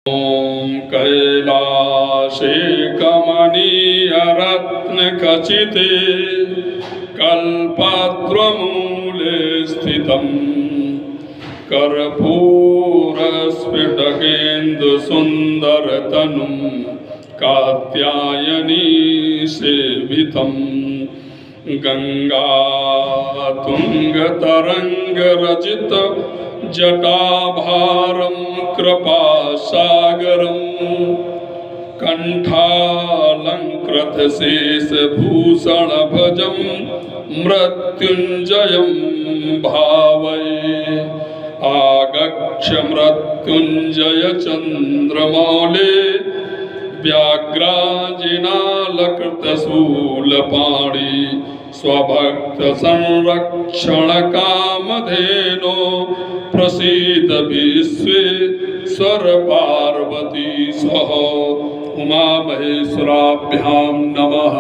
ॐ कैलासे कमनीयरत्नखचिते कल्पद्रुमूले स्थितं कर्पूरस्फटिकेन्दुसुन्दरतनुं कात्यायनी सेवितं गङ्गातुङ्गतरङ्गरचित जटाभारं कृपासागरं कण्ठालङ्कृतशेषभूषणभजं मृत्युञ्जयं भावये। आगच्छ मृत्युञ्जय चन्द्रमौले व्याघ्राजिनालकृतशूलपाणि स्वभक्तसंरक्षणकामधेनो प्रसीद विश्वेश्वर पार्वती सह उमामहेश्वराभ्यां नमः।